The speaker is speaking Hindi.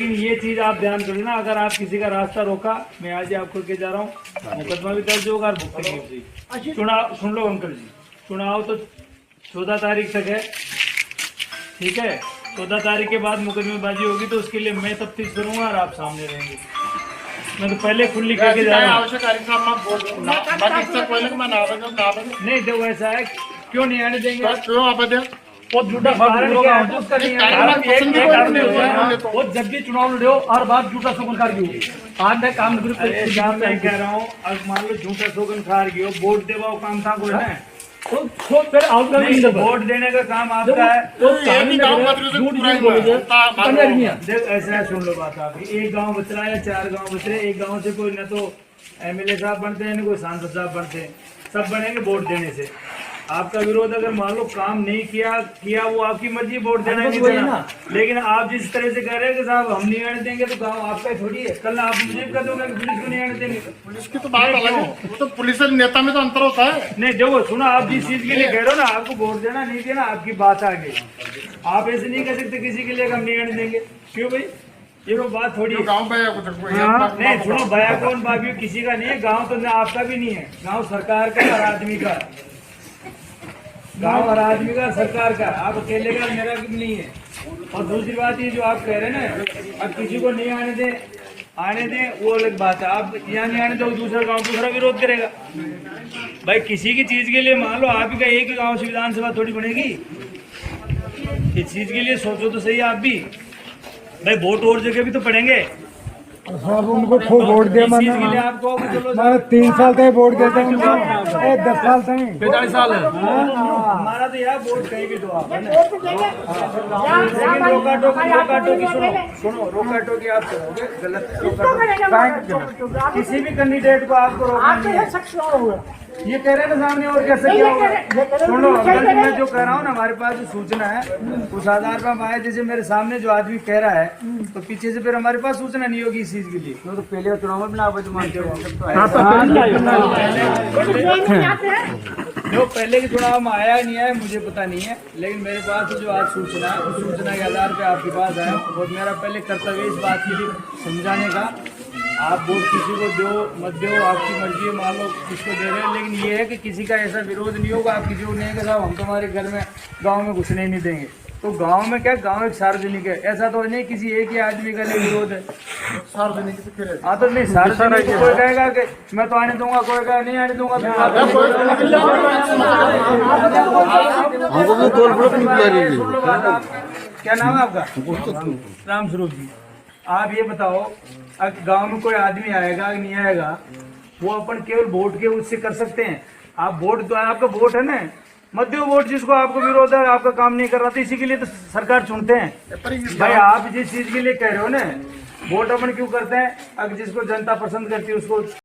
लेकिन ये चीज आप ध्यान करो ना, अगर आप किसी का रास्ता रोका, मैं आज ही आपको के जा रहा हूँ, मुकदमा भी दर्ज होगा और भुगतेंगे भी। चुनाव सुन लो अंकल जी, चुनाव तो 14 तारीख तक है, ठीक है। 14 तारीख के बाद मुकदमेबाजी होगी तो उसके लिए मैं तफ्तीश करूंगा और आप सामने रहेंगे। मैं तो पहले खुली करके जा रहा हूँ। नहीं देखो ऐसा है, क्यों नहीं आने देंगे? वो झूठा वो जब भी चुनाव लड़े हो हर बार झूठा शोकन खार की आज मैं काम मैं कह रहा हूँ, अब मान लो झूठा शोकन खार की हो, वोट देवा काम था कोई है तो फिर वोट देने का काम आपका है। ऐसा है, सुन लो बात आपकी, एक गांव बच रहा है या 4 गांव बच रहे, एक गांव से कोई न तो एमएलए साहब बनते हैं न कोई सांसद साहब बनते हैं, सब बनेंगे वोट देने से। आपका विरोध अगर मान लो काम नहीं किया वो आपकी मर्जी, वोट देना नहीं देना, लेकिन आप जिस तरह से कह रहे हैं कि साहब हम नहीं आने देंगे तो गांव आपका थोड़ी है, कल आप मुझे भी कर दोगे पुलिस को नहीं आने देंगे। पुलिस की तो बात अलग है, तो पुलिस और नेता में तो अंतर होता है। नहीं देखो सुनो, आप जिस चीज के लिए कह रहे हो ना, आपको वोट देना नहीं देना आपकी बात आ गई, आप ऐसे नहीं कह सकते किसी के लिए हम नहीं आने देंगे। क्यों भाई, ये वो बात थोड़ी है। गाँव नहीं सुनो, भया कौन बाकी किसी का नहीं है, गाँव तो आपका भी नहीं है, गाँव सरकार का और आदमी का, गाँव और आदमी का सरकार का, आप अकेले का मेरा भी नहीं है। और दूसरी बात ये जो आप कह रहे हैं ना, अब किसी को नहीं आने दें वो अलग बात है, आप यहाँ नहीं आने दो दूसरा गांव दूसरा विरोध करेगा। भाई किसी की चीज के लिए मान लो आप ही का एक ही गांव से विधानसभा थोड़ी बनेगी, इस चीज के लिए सोचो तो सही आप भी। भाई वोट और जगह भी तो पड़ेंगे सब उनको खूब वोट दिया मैंने 3 साल तक वोट देता हूँ, 10 साल तक 45 साल है हमारा, तो यार वोट कहीं भी दो आप, लेकिन रोका टोकी सुनो रोका टोकी आप करोगे गलत, किसी भी कैंडिडेट को आपको रोकना नहीं है। ये कह रहे हैं ना सामने, और कैसे क्या होगा? सुनो अंकल जी, मैं जो कह रहा हूँ ना, हमारे पास जो सूचना है उस आधार पर हम आए, जैसे मेरे सामने जो आदमी कह रहा है तो पीछे से फिर हमारे पास सूचना नहीं होगी इस चीज के लिए, तो पहले चुनाव में बना जो पहले के चुनाव में आया नहीं आया मुझे पता नहीं है, लेकिन मेरे पास जो आज सूचना है उस सूचना के आधार पे आपके पास आया, और मेरा पहले कर्तव्य इस बात के लिए समझाने का, आप वोट किसी को दो मत दो आपकी मर्जी है, मान लो किसको दे रहे हैं, लेकिन ये है कि किसी का ऐसा विरोध नहीं होगा, आप किसी को नहीं है साहब हम तुम्हारे घर में गांव में घुसने नहीं देंगे। तो गांव में क्या, गांव एक सार्वजनिक है, ऐसा तो नहीं किसी एक ही आदमी का नहीं विरोध है। सार्वजनिक हाँ तो नहीं सार्वजनिक कोई कहेगा कि मैं तो आने दूंगा, कोई कहेगा नहीं आने दूंगा। क्या नाम है आपका? राम स्वरूप जी। आप ये बताओ, गांव में कोई आदमी आएगा नहीं आएगा, वो अपन केवल वोट के उससे कर सकते हैं। आप वोट तो आपका वोट है ना, मत दो वोट जिसको आपको विरोध है, आपका काम नहीं कर रहा था, इसी के लिए तो सरकार चुनते हैं। भाई आप जिस चीज के लिए कह रहे हो ना, वोट अपन क्यों करते हैं? अब जिसको जनता पसंद करती है उसको